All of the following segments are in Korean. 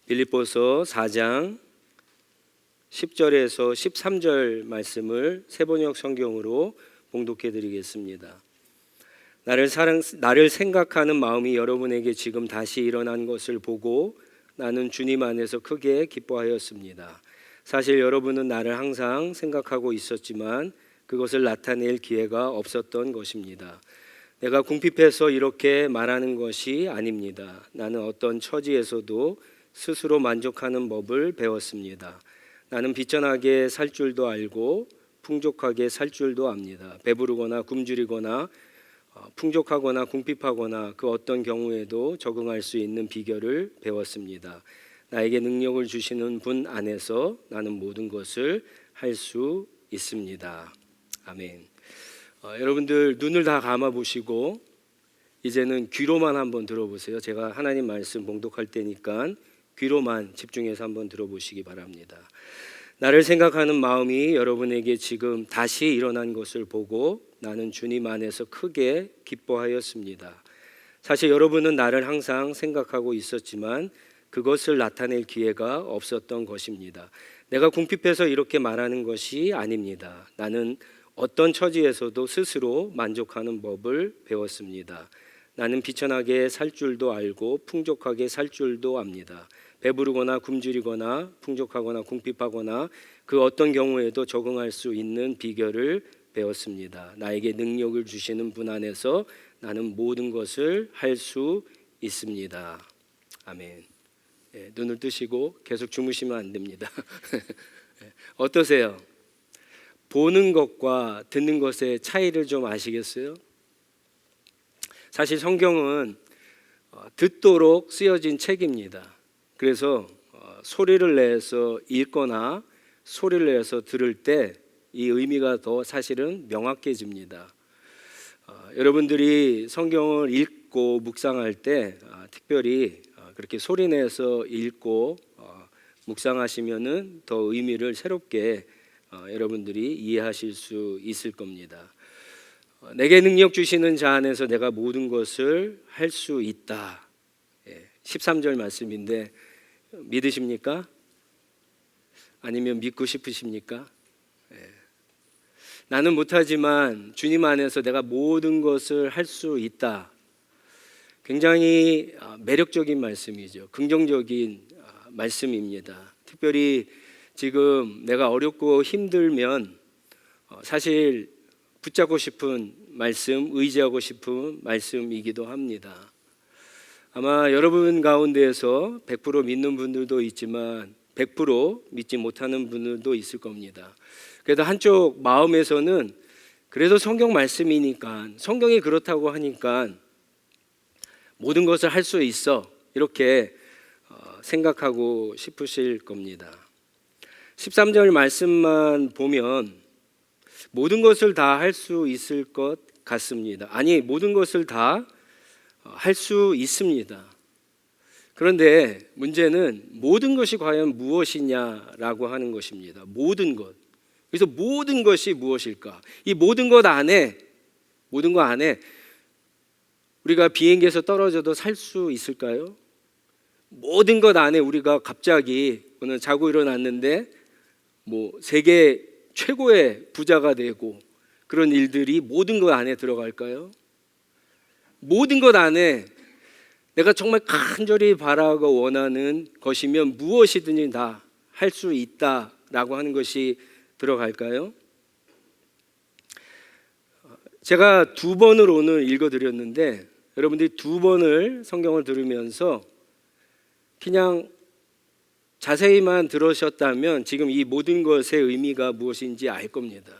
빌립보서 4장 10절에서 13절 말씀을 새번역 성경으로 봉독해 드리겠습니다. 나를 생각하는 마음이 여러분에게 지금 다시 일어난 것을 보고 나는 주님 안에서 크게 기뻐하였습니다. 사실 여러분은 나를 항상 생각하고 있었지만 그것을 나타낼 기회가 없었던 것입니다. 내가 궁핍해서 이렇게 말하는 것이 아닙니다. 나는 어떤 처지에서도 스스로 만족하는 법을 배웠습니다. 나는 비천하게 살 줄도 알고 풍족하게 살 줄도 압니다. 배부르거나 굶주리거나 풍족하거나 궁핍하거나 그 어떤 경우에도 적응할 수 있는 비결을 배웠습니다. 나에게 능력을 주시는 분 안에서 나는 모든 것을 할 수 있습니다. 아멘. 여러분들 눈을 다 감아 보시고 이제는 귀로만 한번 들어보세요. 제가 하나님 말씀 봉독할 때니까 귀로만 집중해서 한번 들어보시기 바랍니다. 나를 생각하는 마음이 여러분에게 지금 다시 일어난 것을 보고 나는 주님 안에서 크게 기뻐하였습니다. 사실 여러분은 나를 항상 생각하고 있었지만 그것을 나타낼 기회가 없었던 것입니다. 내가 궁핍해서 이렇게 말하는 것이 아닙니다. 나는 어떤 처지에서도 스스로 만족하는 법을 배웠습니다. 나는 비천하게 살 줄도 알고 풍족하게 살 줄도 압니다. 배부르거나 굶주리거나 풍족하거나 궁핍하거나 그 어떤 경우에도 적응할 수 있는 비결을 배웠습니다. 나에게 능력을 주시는 분 안에서 나는 모든 것을 할 수 있습니다. 아멘. 눈을 뜨시고 계속 주무시면 안 됩니다. 어떠세요? 보는 것과 듣는 것의 차이를 좀 아시겠어요? 사실 성경은 듣도록 쓰여진 책입니다. 그래서 소리를 내서 읽거나 소리를 내서 들을 때 이 의미가 더 사실은 명확해집니다. 여러분들이 성경을 읽고 묵상할 때 특별히 그렇게 소리 내서 읽고 묵상하시면은 더 의미를 새롭게 여러분들이 이해하실 수 있을 겁니다. 내게 능력 주시는 자 안에서 내가 모든 것을 할 수 있다. 13절 말씀인데 믿으십니까? 아니면 믿고 싶으십니까? 나는 못하지만 주님 안에서 내가 모든 것을 할 수 있다. 굉장히 매력적인 말씀이죠. 긍정적인 말씀입니다. 특별히 지금 내가 어렵고 힘들면 사실 붙잡고 싶은 말씀, 의지하고 싶은 말씀이기도 합니다. 아마 여러분 가운데에서 100% 믿는 분들도 있지만 100% 믿지 못하는 분들도 있을 겁니다. 그래도 한쪽 마음에서는 그래도 성경 말씀이니까, 성경이 그렇다고 하니까 모든 것을 할 수 있어, 이렇게 생각하고 싶으실 겁니다. 13절 말씀만 보면 모든 것을 다 할 수 있을 것 같습니다. 아니, 모든 것을 다 할 수 있습니다. 그런데 문제는 모든 것이 과연 무엇이냐라고 하는 것입니다. 모든 것. 그래서 모든 것이 무엇일까? 이 모든 것 안에 우리가 비행기에서 떨어져도 살 수 있을까요? 모든 것 안에 우리가 갑자기 오늘 자고 일어났는데 세계 최고의 부자가 되고 그런 일들이 모든 것 안에 들어갈까요? 모든 것 안에 내가 정말 간절히 바라고 원하는 것이면 무엇이든지 다 할 수 있다라고 하는 것이 들어갈까요? 제가 2번을 오늘 읽어드렸는데 여러분들이 2번을 성경을 들으면서 그냥 자세히만 들으셨다면 지금 이 모든 것의 의미가 무엇인지 알 겁니다.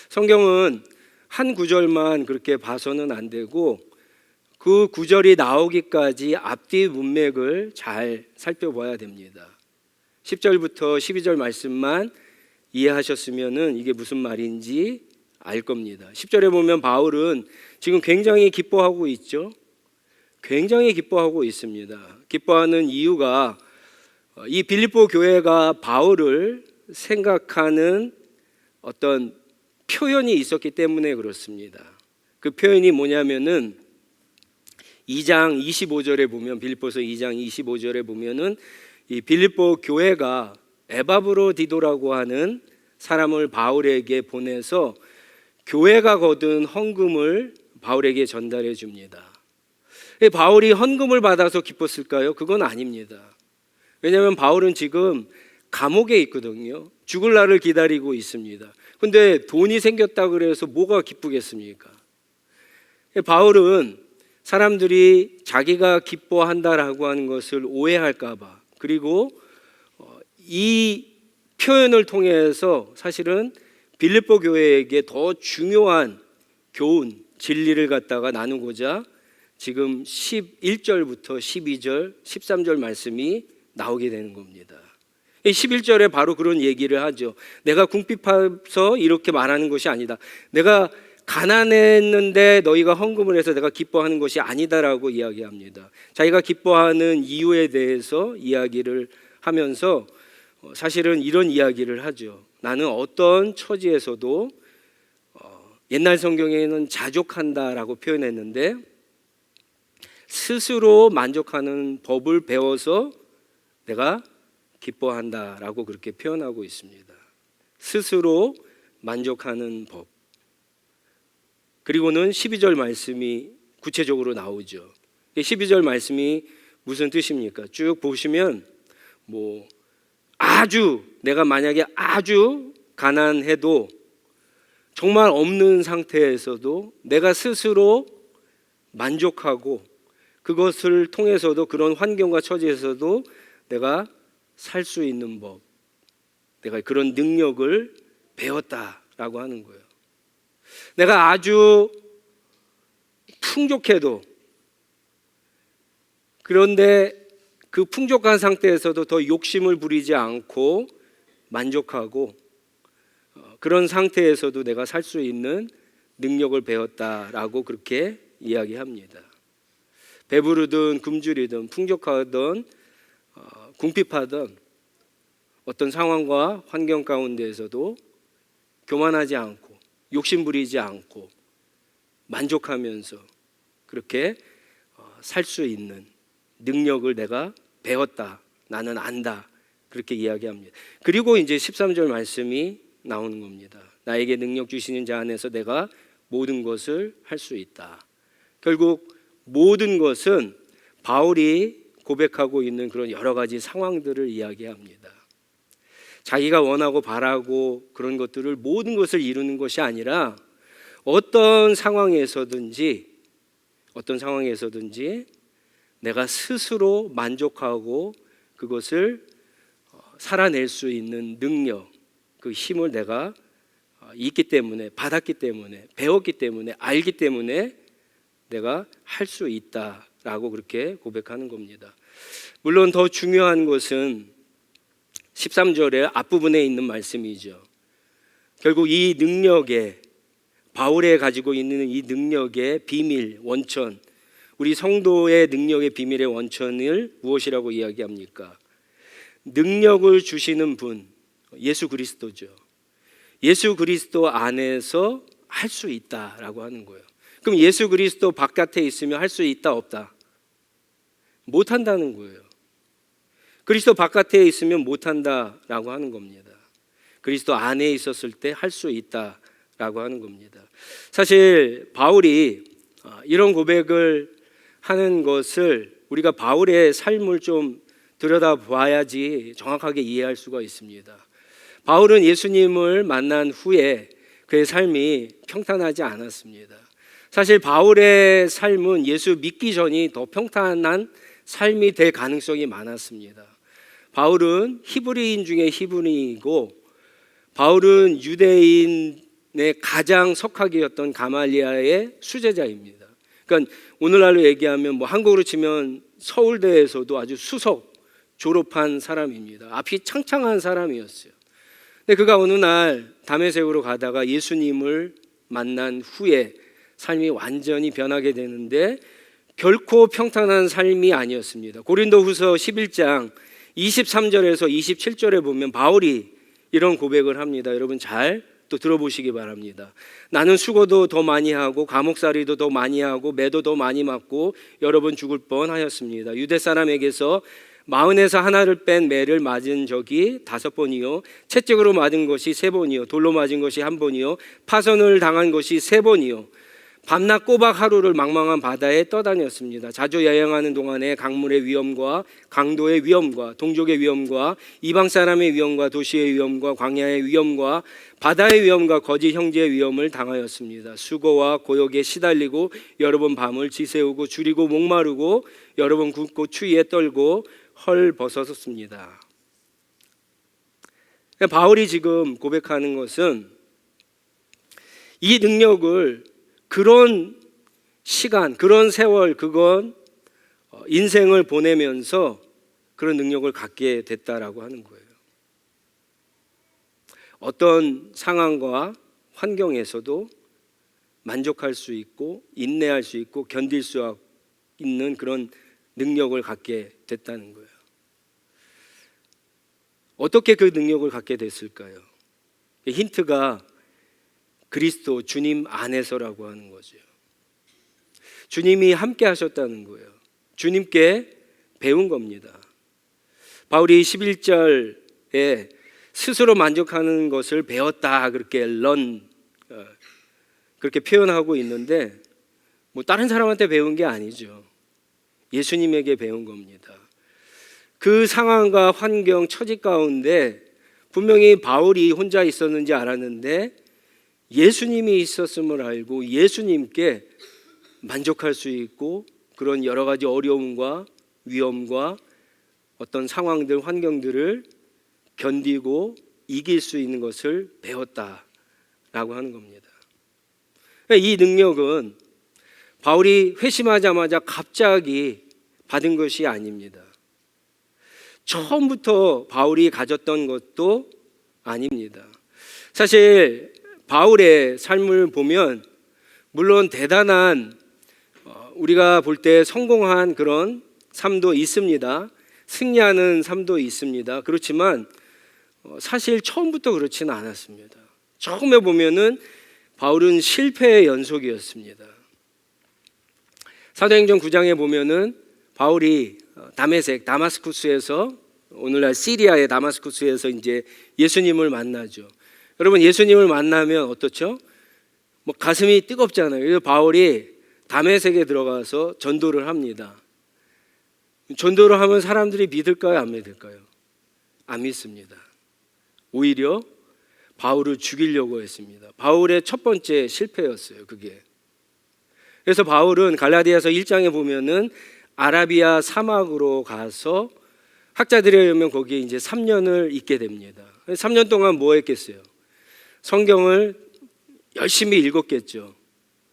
성경은 한 구절만 그렇게 봐서는 안 되고 그 구절이 나오기까지 앞뒤 문맥을 잘 살펴봐야 됩니다. 10절부터 12절 말씀만 이해하셨으면 이게 무슨 말인지 알 겁니다. 10절에 보면 바울은 지금 굉장히 기뻐하고 있죠. 굉장히 기뻐하고 있습니다. 기뻐하는 이유가 이 빌립보 교회가 바울을 생각하는 어떤 표현이 있었기 때문에 그렇습니다. 그 표현이 뭐냐면은 2장 25절에 보면 빌립보서 2장 25절에 보면은 이 빌립보 교회가 에바브로디도라고 하는 사람을 바울에게 보내서 교회가 거둔 헌금을 바울에게 전달해 줍니다. 바울이 헌금을 받아서 기뻤을까요? 그건 아닙니다. 왜냐하면 바울은 지금 감옥에 있거든요. 죽을 날을 기다리고 있습니다. 근데 돈이 생겼다 그래서 뭐가 기쁘겠습니까? 바울은 사람들이 자기가 기뻐한다라고 하는 것을 오해할까 봐, 그리고 이 표현을 통해서 사실은 빌립보 교회에게 더 중요한 교훈, 진리를 갖다가 나누고자 지금 11절부터 12절, 13절 말씀이 나오게 되는 겁니다. 11절에 바로 그런 얘기를 하죠. 내가 궁핍해서 이렇게 말하는 것이 아니다. 내가 가난했는데 너희가 헌금을 해서 내가 기뻐하는 것이 아니다라고 이야기합니다. 자기가 기뻐하는 이유에 대해서 이야기를 하면서 사실은 이런 이야기를 하죠. 나는 어떤 처지에서도 옛날 성경에는 자족한다라고 표현했는데 스스로 만족하는 법을 배워서 내가 기뻐한다라고 그렇게 표현하고 있습니다. 스스로 만족하는 법. 그리고는 12절 말씀이 구체적으로 나오죠. 12절 말씀이 무슨 뜻입니까? 쭉 보시면 아주 내가 만약에 아주 가난해도 정말 없는 상태에서도 내가 스스로 만족하고 그것을 통해서도 그런 환경과 처지에서도 내가 살 수 있는 법, 내가 그런 능력을 배웠다라고 하는 거예요. 내가 아주 풍족해도, 그런데 그 풍족한 상태에서도 더 욕심을 부리지 않고 만족하고 그런 상태에서도 내가 살 수 있는 능력을 배웠다라고 그렇게 이야기합니다. 배부르든 굶주리든 풍족하든 궁핍하든 어떤 상황과 환경 가운데에서도 교만하지 않고 욕심 부리지 않고 만족하면서 그렇게 살 수 있는 능력을 내가 배웠다, 나는 안다, 그렇게 이야기합니다. 그리고 이제 13절 말씀이 나오는 겁니다. 나에게 능력 주시는 자 안에서 내가 모든 것을 할 수 있다. 결국 모든 것은 바울이 고백하고 있는 그런 여러 가지 상황들을 이야기합니다. 자기가 원하고 바라고 그런 것들을 모든 것을 이루는 것이 아니라 어떤 상황에서든지 내가 스스로 만족하고 그것을 살아낼 수 있는 능력, 그 힘을 내가 있기 때문에, 받았기 때문에, 배웠기 때문에, 알기 때문에 내가 할 수 있다라고 그렇게 고백하는 겁니다. 물론 더 중요한 것은 13절의 앞부분에 있는 말씀이죠. 결국 이 능력에, 바울에 가지고 있는 이 능력의 비밀, 원천, 우리 성도의 능력의 비밀의 원천을 무엇이라고 이야기합니까? 능력을 주시는 분, 예수 그리스도죠. 예수 그리스도 안에서 할 수 있다라고 하는 거예요. 그럼 예수 그리스도 바깥에 있으면 할 수 있다, 없다? 못한다는 거예요. 그리스도 바깥에 있으면 못한다라고 하는 겁니다. 그리스도 안에 있었을 때 할 수 있다라고 하는 겁니다. 사실 바울이 이런 고백을 하는 것을 우리가 바울의 삶을 좀 들여다봐야지 정확하게 이해할 수가 있습니다. 바울은 예수님을 만난 후에 그의 삶이 평탄하지 않았습니다. 사실 바울의 삶은 예수 믿기 전이 더 평탄한 삶이 될 가능성이 많았습니다. 바울은 히브리인 중에 히브리이고, 바울은 유대인의 가장 석학이었던 가말리아의 수제자입니다. 그러니까 오늘날로 얘기하면 한국으로 치면 서울대에서도 아주 수석 졸업한 사람입니다. 앞이 창창한 사람이었어요. 근데 그가 어느 날 다메섹으로 가다가 예수님을 만난 후에 삶이 완전히 변하게 되는데 결코 평탄한 삶이 아니었습니다. 고린도후서 11장 23절에서 27절에 보면 바울이 이런 고백을 합니다. 여러분 잘 또 들어보시기 바랍니다. 나는 수고도 더 많이 하고 감옥살이도 더 많이 하고 매도 더 많이 맞고 여러 번 죽을 뻔하였습니다. 유대 사람에게서 마흔에서 하나를 뺀 매를 맞은 적이 5번이요, 채찍으로 맞은 것이 3번이요, 돌로 맞은 것이 1번이요, 파선을 당한 것이 3번이요, 밤낮 꼬박 하루를 망망한 바다에 떠다녔습니다. 자주 여행하는 동안에 강물의 위험과 강도의 위험과 동족의 위험과 이방 사람의 위험과 도시의 위험과 광야의 위험과 바다의 위험과 거짓 형제의 위험을 당하였습니다. 수고와 고역에 시달리고 여러 번 밤을 지새우고 줄이고 목마르고 여러 번 굶고 추위에 떨고 헐벗었습니다. 바울이 지금 고백하는 것은 이 능력을 그런 시간, 그런 세월, 그건 인생을 보내면서 그런 능력을 갖게 됐다라고 하는 거예요. 어떤 상황과 환경에서도 만족할 수 있고 인내할 수 있고 견딜 수 있는 그런 능력을 갖게 됐다는 거예요. 어떻게 그 능력을 갖게 됐을까요? 힌트가 그리스도 주님 안에서라고 하는 거죠. 주님이 함께 하셨다는 거예요. 주님께 배운 겁니다. 바울이 11절에 스스로 만족하는 것을 배웠다 그렇게 그렇게 표현하고 있는데 뭐 다른 사람한테 배운 게 아니죠. 예수님에게 배운 겁니다. 그 상황과 환경 처지 가운데 분명히 바울이 혼자 있었는지 알았는데 예수님이 있었음을 알고 예수님께 만족할 수 있고 그런 여러 가지 어려움과 위험과 어떤 상황들, 환경들을 견디고 이길 수 있는 것을 배웠다라고 하는 겁니다. 이 능력은 바울이 회심하자마자 갑자기 받은 것이 아닙니다. 처음부터 바울이 가졌던 것도 아닙니다. 사실 바울의 삶을 보면 물론 대단한 우리가 볼 때 성공한 그런 삶도 있습니다. 승리하는 삶도 있습니다. 그렇지만 사실 처음부터 그렇지는 않았습니다. 처음에 보면은 바울은 실패의 연속이었습니다. 사도행전 9장에 보면은 바울이 다마스쿠스에서 오늘날 시리아의 다마스쿠스에서 이제 예수님을 만나죠. 여러분 예수님을 만나면 어떻죠? 뭐 가슴이 뜨겁잖아요. 그래서 바울이 다메섹에 들어가서 전도를 합니다. 전도를 하면 사람들이 믿을까요? 안 믿을까요? 안 믿습니다. 오히려 바울을 죽이려고 했습니다. 바울의 첫 번째 실패였어요. 그게. 그래서 바울은 갈라디아서 1장에 보면은 아라비아 사막으로 가서 학자들에 의하면 거기에 이제 3년을 있게 됩니다. 3년 동안 뭐 했겠어요? 성경을 열심히 읽었겠죠.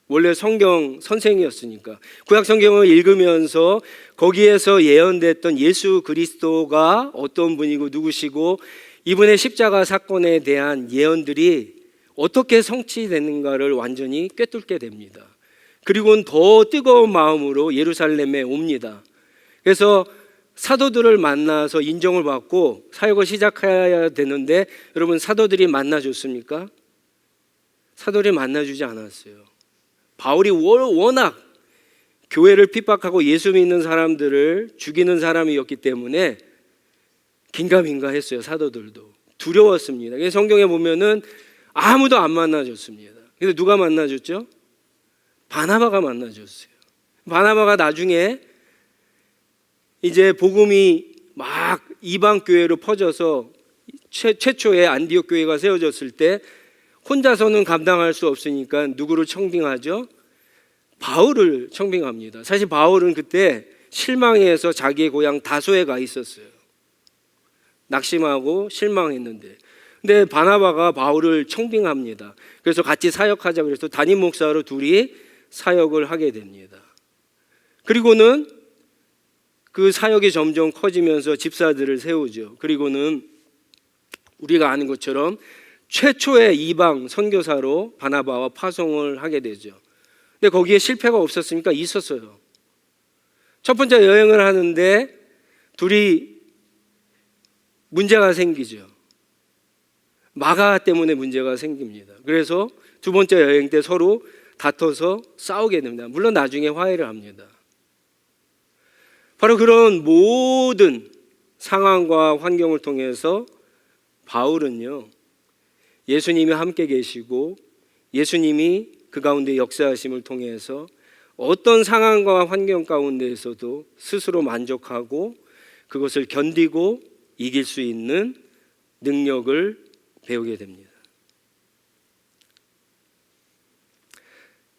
원래 성경 선생이었으니까 구약 성경을 읽으면서 거기에서 예언됐던 예수 그리스도가 어떤 분이고 누구시고 이분의 십자가 사건에 대한 예언들이 어떻게 성취되는가를 완전히 꿰뚫게 됩니다. 그리고는 더 뜨거운 마음으로 예루살렘에 옵니다. 그래서 사도들을 만나서 인정을 받고 사역을 시작해야 되는데 여러분 사도들이 만나줬습니까? 사도들이 만나주지 않았어요. 바울이 워낙 교회를 핍박하고 예수 믿는 사람들을 죽이는 사람이었기 때문에 긴가민가 했어요. 사도들도 두려웠습니다. 그래서 성경에 보면은 아무도 안 만나줬습니다. 그래서 누가 만나줬죠? 바나바가 만나줬어요. 바나바가 나중에 이제 복음이 막 이방 교회로 퍼져서 최초의 안디옥 교회가 세워졌을 때 혼자서는 감당할 수 없으니까 누구를 청빙하죠? 바울을 청빙합니다. 사실 바울은 그때 실망해서 자기의 고향 다소에 가 있었어요. 낙심하고 실망했는데 근데 바나바가 바울을 청빙합니다. 그래서 같이 사역하자 그래서 담임 목사로 둘이 사역을 하게 됩니다. 그리고는 그 사역이 점점 커지면서 집사들을 세우죠. 그리고는 우리가 아는 것처럼 최초의 이방 선교사로 바나바와 파송을 하게 되죠. 근데 거기에 실패가 없었습니까? 있었어요. 첫 번째 여행을 하는데 둘이 문제가 생기죠. 마가 때문에 문제가 생깁니다. 그래서 두 번째 여행 때 서로 다퉈서 싸우게 됩니다. 물론 나중에 화해를 합니다. 바로 그런 모든 상황과 환경을 통해서 바울은요, 예수님이 함께 계시고 예수님이 그 가운데 역사하심을 통해서 어떤 상황과 환경 가운데에서도 스스로 만족하고 그것을 견디고 이길 수 있는 능력을 배우게 됩니다.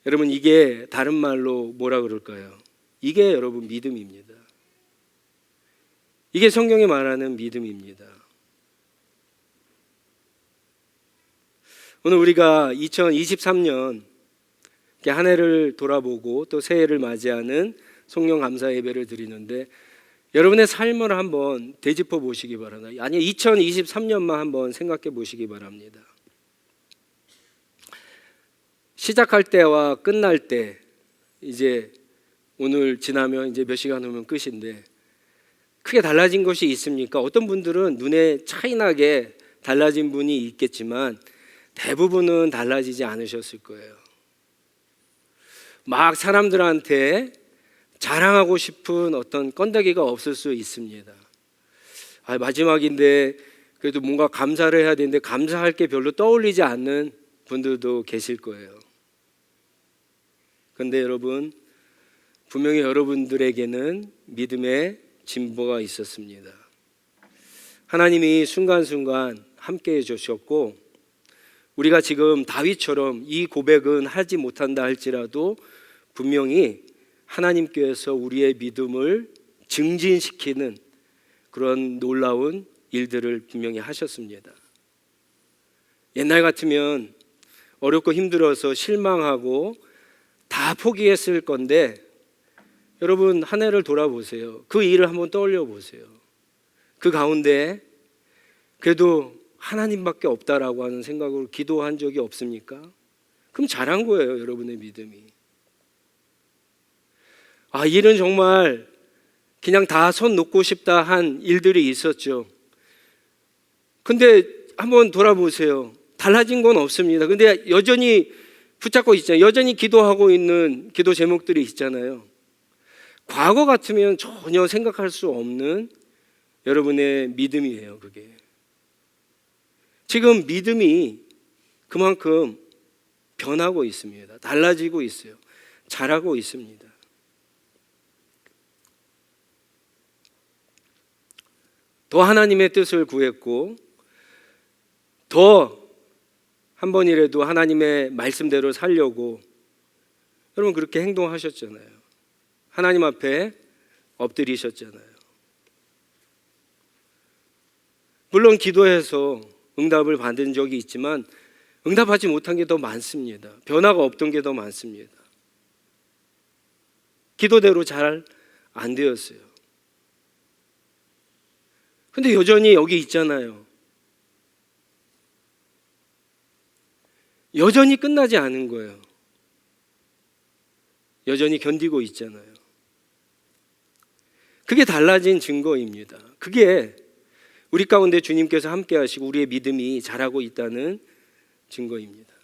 여러분, 이게 다른 말로 뭐라 그럴까요? 이게 여러분 믿음입니다. 이게 성경이 말하는 믿음입니다. 오늘 우리가 2023년 한 해를 돌아보고 또 새해를 맞이하는 성령 감사 예배를 드리는데, 여러분의 삶을 한번 되짚어 보시기 바랍니다. 아니, 2023년만 한번 생각해 보시기 바랍니다. 시작할 때와 끝날 때, 이제 오늘 지나면 이제 몇 시간 후면 끝인데 크게 달라진 것이 있습니까? 어떤 분들은 눈에 차이나게 달라진 분이 있겠지만 대부분은 달라지지 않으셨을 거예요. 막 사람들한테 자랑하고 싶은 어떤 건더기가 없을 수 있습니다. 마지막인데 그래도 뭔가 감사를 해야 되는데 감사할 게 별로 떠올리지 않는 분들도 계실 거예요. 그런데 여러분, 분명히 여러분들에게는 믿음의 진보가 있었습니다. 하나님이 순간순간 함께해 주셨고, 우리가 지금 다윗처럼 이 고백은 하지 못한다 할지라도 분명히 하나님께서 우리의 믿음을 증진시키는 그런 놀라운 일들을 분명히 하셨습니다. 옛날 같으면 어렵고 힘들어서 실망하고 다 포기했을 건데, 여러분 한 해를 돌아보세요. 그 일을 한번 떠올려 보세요. 그 가운데 그래도 하나님밖에 없다라고 하는 생각으로 기도한 적이 없습니까? 그럼 잘한 거예요, 여러분의 믿음이. 일은 정말 그냥 다 손 놓고 싶다 한 일들이 있었죠. 근데 한번 돌아보세요. 달라진 건 없습니다. 근데 여전히 붙잡고 있잖아요. 여전히 기도하고 있는 기도 제목들이 있잖아요. 과거 같으면 전혀 생각할 수 없는 여러분의 믿음이에요, 그게. 지금 믿음이 그만큼 변하고 있습니다. 달라지고 있어요. 자라고 있습니다. 더 하나님의 뜻을 구했고, 더 한 번이라도 하나님의 말씀대로 살려고 여러분 그렇게 행동하셨잖아요. 하나님 앞에 엎드리셨잖아요. 물론 기도해서 응답을 받은 적이 있지만 응답하지 못한 게 더 많습니다. 변화가 없던 게 더 많습니다. 기도대로 잘 안 되었어요. 근데 여전히 여기 있잖아요. 여전히 끝나지 않은 거예요. 여전히 견디고 있잖아요. 그게 달라진 증거입니다. 그게 우리 가운데 주님께서 함께 하시고 우리의 믿음이 자라고 있다는 증거입니다.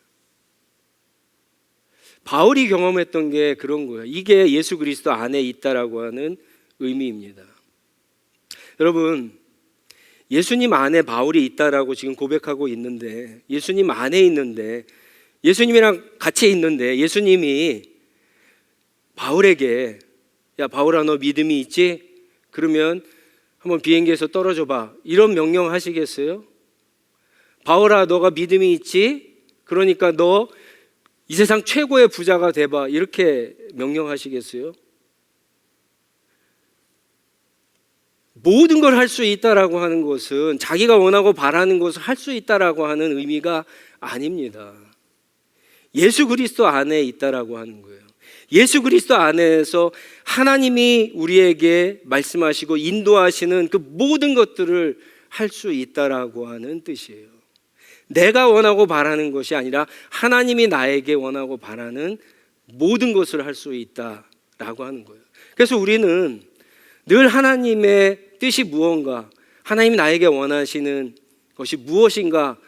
바울이 경험했던 게 그런 거예요. 이게 예수 그리스도 안에 있다라고 하는 의미입니다. 여러분, 예수님 안에 바울이 있다라고 지금 고백하고 있는데, 예수님 안에 있는데, 예수님이랑 같이 있는데 예수님이 바울에게 야 바울아 너 믿음이 있지? 그러면 한번 비행기에서 떨어져 봐, 이런 명령 하시겠어요? 바울아 너가 믿음이 있지? 그러니까 너 이 세상 최고의 부자가 돼봐, 이렇게 명령하시겠어요? 모든 걸 할 수 있다라고 하는 것은 자기가 원하고 바라는 것을 할 수 있다라고 하는 의미가 아닙니다. 예수 그리스도 안에 있다라고 하는 거예요. 예수 그리스도 안에서 하나님이 우리에게 말씀하시고 인도하시는 그 모든 것들을 할 수 있다라고 하는 뜻이에요. 내가 원하고 바라는 것이 아니라 하나님이 나에게 원하고 바라는 모든 것을 할 수 있다라고 하는 거예요. 그래서 우리는 늘 하나님의 뜻이 무언가, 하나님이 나에게 원하시는 것이 무엇인가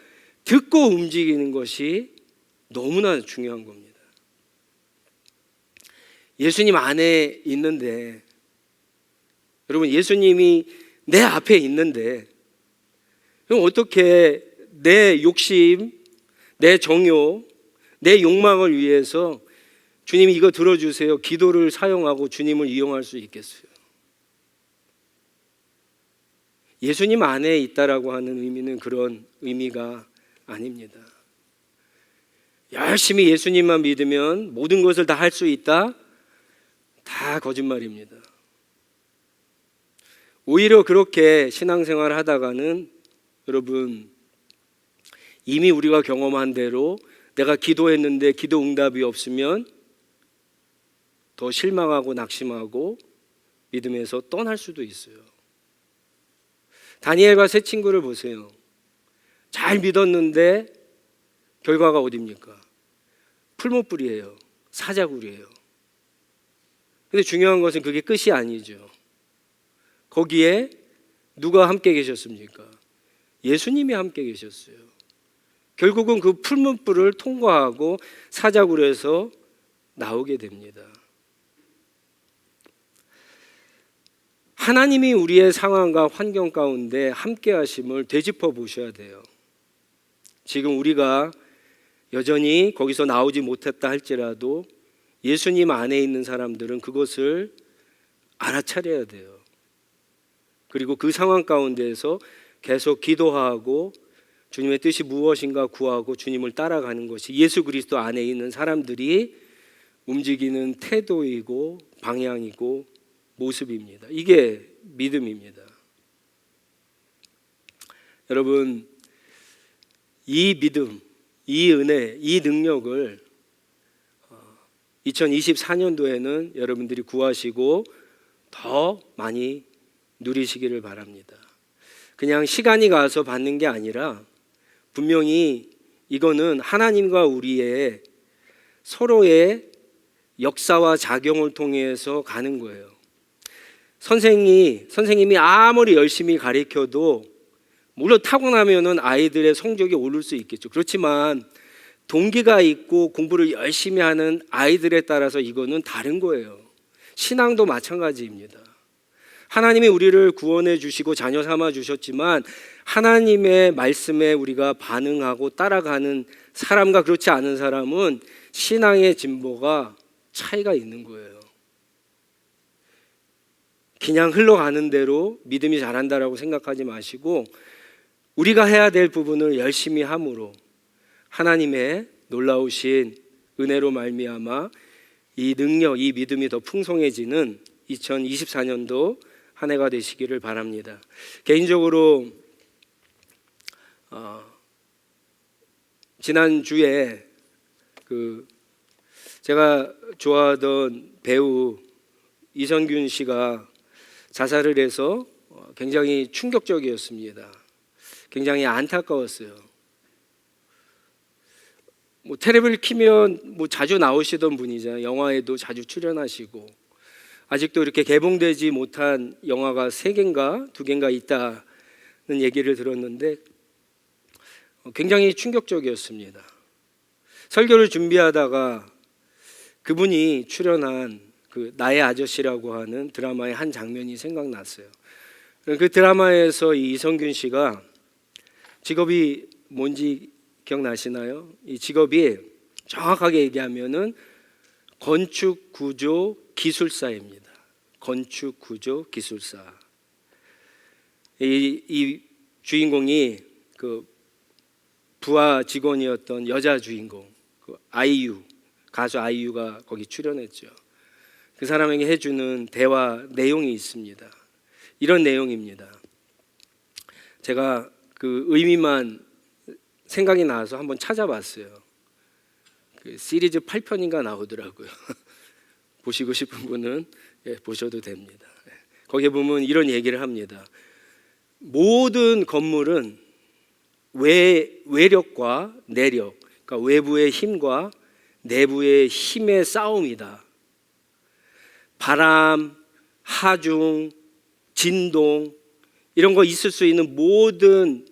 듣고 움직이는 것이 너무나 중요한 겁니다. 예수님 안에 있는데, 여러분 예수님이 내 앞에 있는데 그럼 어떻게 내 욕심, 내 정욕, 내 욕망을 위해서 주님 이거 들어주세요 기도를 사용하고 주님을 이용할 수 있겠어요? 예수님 안에 있다라고 하는 의미는 그런 의미가 아닙니다. 열심히 예수님만 믿으면 모든 것을 다 할 수 있다? 다 거짓말입니다. 오히려 그렇게 신앙생활을 하다가는 여러분 이미 우리가 경험한 대로 내가 기도했는데 기도 응답이 없으면 더 실망하고 낙심하고 믿음에서 떠날 수도 있어요. 다니엘과 세 친구를 보세요. 잘 믿었는데 결과가 어디입니까? 풀무불이에요. 사자굴이에요. 근데 중요한 것은 그게 끝이 아니죠. 거기에 누가 함께 계셨습니까? 예수님이 함께 계셨어요. 결국은 그 풀무불을 통과하고 사자굴에서 나오게 됩니다. 하나님이 우리의 상황과 환경 가운데 함께 하심을 되짚어 보셔야 돼요. 지금 우리가 여전히 거기서 나오지 못했다 할지라도 예수님 안에 있는 사람들은 그것을 알아차려야 돼요. 그리고 그 상황 가운데에서 계속 기도하고 주님의 뜻이 무엇인가 구하고 주님을 따라가는 것이 예수 그리스도 안에 있는 사람들이 움직이는 태도이고 방향이고 모습입니다. 이게 믿음입니다. 여러분, 이 믿음, 이 은혜, 이 능력을 2024년도에는 여러분들이 구하시고 더 많이 누리시기를 바랍니다. 그냥 시간이 가서 받는 게 아니라 분명히 이거는 하나님과 우리의 서로의 역사와 작용을 통해서 가는 거예요. 선생님이 아무리 열심히 가르쳐도 물론 타고나면은 아이들의 성적이 오를 수 있겠죠. 그렇지만 동기가 있고 공부를 열심히 하는 아이들에 따라서 이거는 다른 거예요. 신앙도 마찬가지입니다. 하나님이 우리를 구원해 주시고 자녀 삼아 주셨지만 하나님의 말씀에 우리가 반응하고 따라가는 사람과 그렇지 않은 사람은 신앙의 진보가 차이가 있는 거예요. 그냥 흘러가는 대로 믿음이 잘한다라고 생각하지 마시고 우리가 해야 될 부분을 열심히 함으로 하나님의 놀라우신 은혜로 말미암아 이 능력, 이 믿음이 더 풍성해지는 2024년도 한 해가 되시기를 바랍니다. 개인적으로 지난주에 제가 좋아하던 배우 이선균 씨가 자살을 해서 굉장히 충격적이었습니다. 굉장히 안타까웠어요. 텔레비를 키면 자주 나오시던 분이잖아요. 영화에도 자주 출연하시고 아직도 이렇게 개봉되지 못한 영화가 3개인가 2개인가 있다는 얘기를 들었는데 굉장히 충격적이었습니다. 설교를 준비하다가 그분이 출연한 나의 아저씨라고 하는 드라마의 한 장면이 생각났어요. 그 드라마에서 이 이성균 씨가 직업이 뭔지 기억나시나요? 이 직업이 정확하게 얘기하면은 건축 구조 기술사입니다. 건축 구조 기술사. 이 주인공이 부하 직원이었던 여자 주인공 아이유, 가수 아이유가 거기 출연했죠. 그 사람에게 해주는 대화 내용이 있습니다. 이런 내용입니다. 제가 그 의미만 생각이 나서 한번 찾아봤어요. 시리즈 8편인가 나오더라고요. 보시고 싶은 분은 보셔도 됩니다. 거기에 보면 이런 얘기를 합니다. 모든 건물은 외력과 내력, 그러니까 외부의 힘과 내부의 힘의 싸움이다. 바람, 하중, 진동 이런 거 있을 수 있는 모든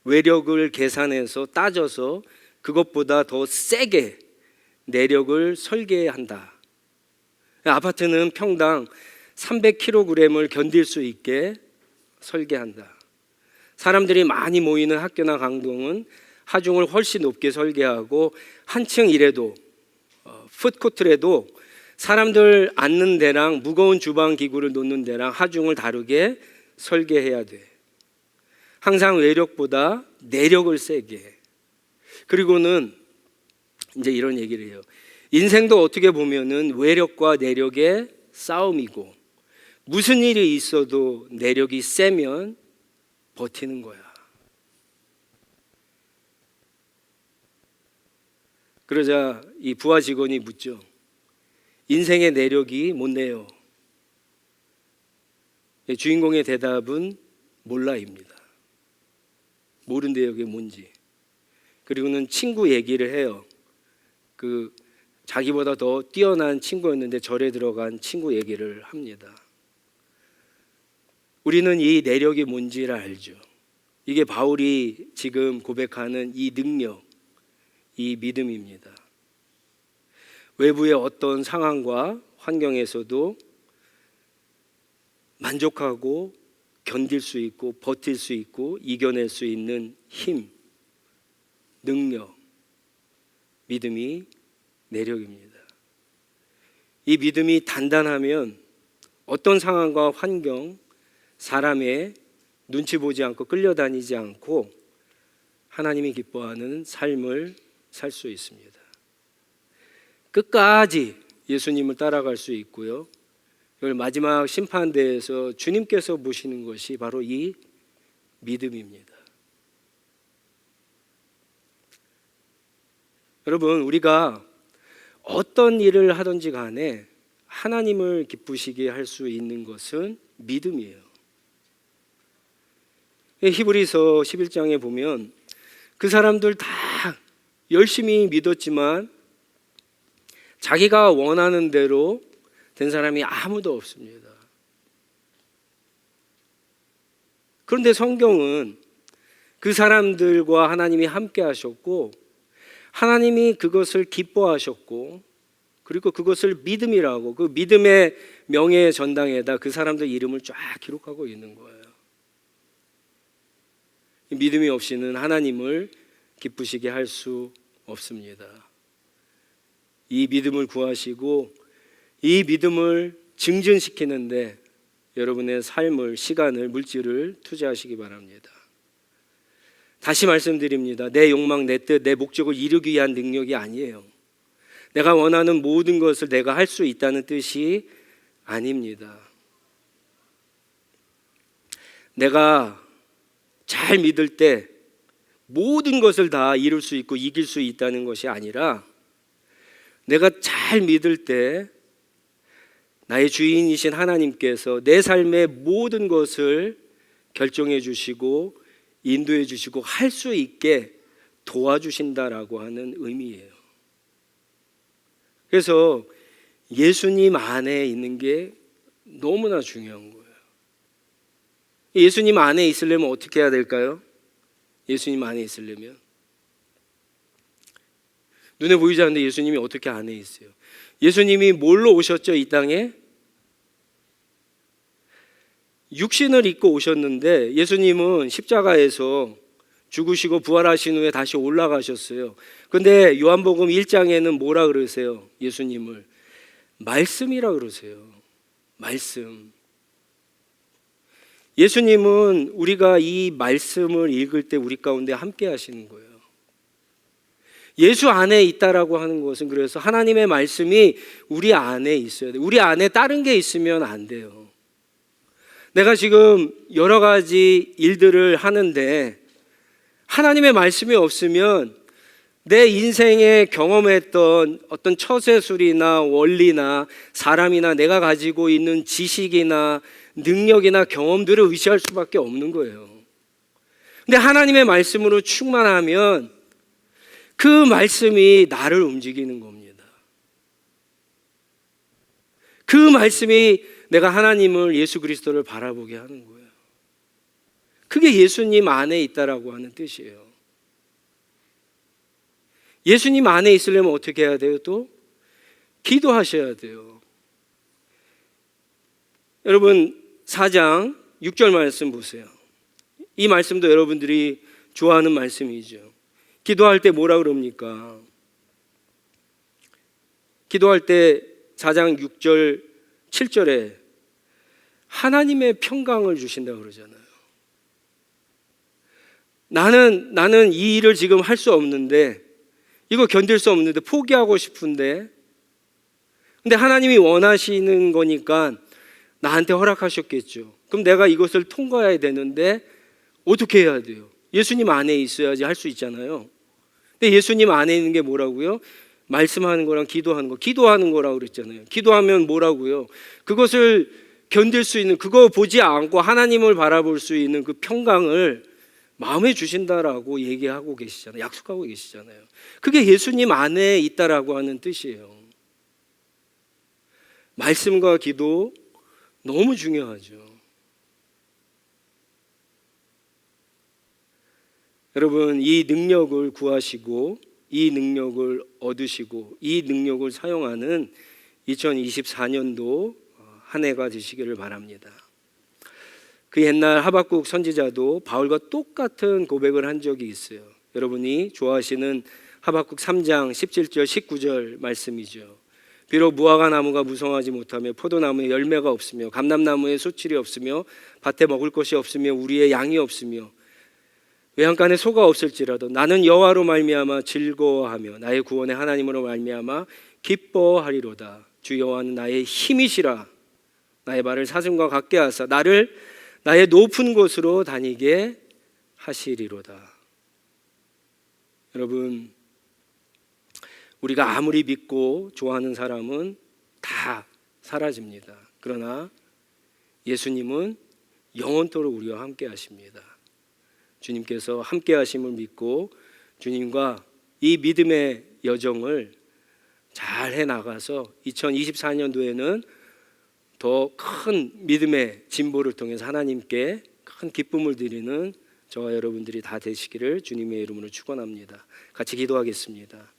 외력을 계산해서 따져서 그것보다 더 세게 내력을 설계한다. 아파트는 평당 300kg을 견딜 수 있게 설계한다. 사람들이 많이 모이는 학교나 강동은 하중을 훨씬 높게 설계하고 한층 이래도 푸드코트라도 사람들 앉는 데랑 무거운 주방 기구를 놓는 데랑 하중을 다르게 설계해야 돼. 항상 외력보다 내력을 세게. 그리고는 이제 이런 얘기를 해요. 인생도 어떻게 보면은 외력과 내력의 싸움이고 무슨 일이 있어도 내력이 세면 버티는 거야. 그러자 이 부하 직원이 묻죠. 인생의 내력이 뭔데요? 주인공의 대답은 몰라입니다. 모른대요, 그게 뭔지. 그리고는 친구 얘기를 해요. 그 자기보다 더 뛰어난 친구였는데 절에 들어간 친구 얘기를 합니다. 우리는 이 내력이 뭔지를 알죠. 이게 바울이 지금 고백하는 이 능력, 이 믿음입니다. 외부의 어떤 상황과 환경에서도 만족하고 견딜 수 있고 버틸 수 있고 이겨낼 수 있는 힘, 능력, 믿음이 내력입니다. 이 믿음이 단단하면 어떤 상황과 환경, 사람의 눈치 보지 않고 끌려다니지 않고 하나님이 기뻐하는 삶을 살 수 있습니다. 끝까지 예수님을 따라갈 수 있고요. 이걸 마지막 심판대에서 주님께서 보시는 것이 바로 이 믿음입니다. 여러분, 우리가 어떤 일을 하든지 간에 하나님을 기쁘시게 할 수 있는 것은 믿음이에요. 히브리서 11장에 보면 그 사람들 다 열심히 믿었지만 자기가 원하는 대로 된 사람이 아무도 없습니다. 그런데 성경은 그 사람들과 하나님이 함께 하셨고 하나님이 그것을 기뻐하셨고 그리고 그것을 믿음이라고 그 믿음의 명예의 전당에다 그 사람들 이름을 쫙 기록하고 있는 거예요. 믿음이 없이는 하나님을 기쁘시게 할 수 없습니다. 이 믿음을 구하시고 이 믿음을 증진시키는데 여러분의 삶을, 시간을, 물질을 투자하시기 바랍니다. 다시 말씀드립니다. 내 욕망, 내 뜻, 내 목적을 이루기 위한 능력이 아니에요. 내가 원하는 모든 것을 내가 할 수 있다는 뜻이 아닙니다. 내가 잘 믿을 때 모든 것을 다 이룰 수 있고 이길 수 있다는 것이 아니라 내가 잘 믿을 때 나의 주인이신 하나님께서 내 삶의 모든 것을 결정해 주시고 인도해 주시고 할 수 있게 도와주신다라고 하는 의미예요. 그래서 예수님 안에 있는 게 너무나 중요한 거예요. 예수님 안에 있으려면 어떻게 해야 될까요? 예수님 안에 있으려면 눈에 보이지 않는데 예수님이 어떻게 안에 있어요? 예수님이 뭘로 오셨죠? 이 땅에 육신을 입고 오셨는데 예수님은 십자가에서 죽으시고 부활하신 후에 다시 올라가셨어요. 그런데 요한복음 1장에는 뭐라 그러세요? 예수님을 말씀이라 그러세요. 말씀. 예수님은 우리가 이 말씀을 읽을 때 우리 가운데 함께 하시는 거예요. 예수 안에 있다라고 하는 것은 그래서 하나님의 말씀이 우리 안에 있어야 돼요. 우리 안에 다른 게 있으면 안 돼요. 내가 지금 여러 가지 일들을 하는데 하나님의 말씀이 없으면 내 인생에 경험했던 어떤 처세술이나 원리나 사람이나 내가 가지고 있는 지식이나 능력이나 경험들을 의지할 수밖에 없는 거예요. 근데 하나님의 말씀으로 충만하면 그 말씀이 나를 움직이는 겁니다. 그 말씀이 내가 하나님을, 예수 그리스도를 바라보게 하는 거예요. 그게 예수님 안에 있다라고 하는 뜻이에요. 예수님 안에 있으려면 어떻게 해야 돼요? 또 기도하셔야 돼요. 여러분 4장 6절 말씀 보세요. 이 말씀도 여러분들이 좋아하는 말씀이죠. 기도할 때 뭐라 그럽니까? 기도할 때 4장 6절 7절에 하나님의 평강을 주신다고 그러잖아요. 나는 이 일을 지금 할 수 없는데, 이거 견딜 수 없는데 포기하고 싶은데, 근데 하나님이 원하시는 거니까 나한테 허락하셨겠죠. 그럼 내가 이것을 통과해야 되는데 어떻게 해야 돼요? 예수님 안에 있어야지 할 수 있잖아요. 근데 예수님 안에 있는 게 뭐라고요? 말씀하는 거랑 기도하는 거. 기도하는 거라고 그랬잖아요. 기도하면 뭐라고요? 그것을 견딜 수 있는, 그거 보지 않고 하나님을 바라볼 수 있는 그 평강을 마음에 주신다라고 얘기하고 계시잖아요. 약속하고 계시잖아요. 그게 예수님 안에 있다라고 하는 뜻이에요. 말씀과 기도 너무 중요하죠. 여러분, 이 능력을 구하시고 이 능력을 얻으시고 이 능력을 사용하는 2024년도 한 해가 되시기를 바랍니다. 그 옛날 하박국 선지자도 바울과 똑같은 고백을 한 적이 있어요. 여러분이 좋아하시는 하박국 3장 17절 19절 말씀이죠. 비록 무화과 나무가 무성하지 못하며 포도나무에 열매가 없으며 감람나무에 소출이 없으며 밭에 먹을 것이 없으며 우리의 양이 없으며 외양간에 소가 없을지라도 나는 여호와로 말미암아 즐거워하며 나의 구원의 하나님으로 말미암아 기뻐하리로다. 주 여호와는 나의 힘이시라. 나의 발을 사슴과 같게 하사 나를 나의 높은 곳으로 다니게 하시리로다. 여러분, 우리가 아무리 믿고 좋아하는 사람은 다 사라집니다. 그러나 예수님은 영원토록 우리와 함께 하십니다. 주님께서 함께 하심을 믿고 주님과 이 믿음의 여정을 잘 해나가서 2024년도에는 더 큰 믿음의 진보를 통해서 하나님께 큰 기쁨을 드리는 저와 여러분들이 다 되시기를 주님의 이름으로 축원합니다. 같이 기도하겠습니다.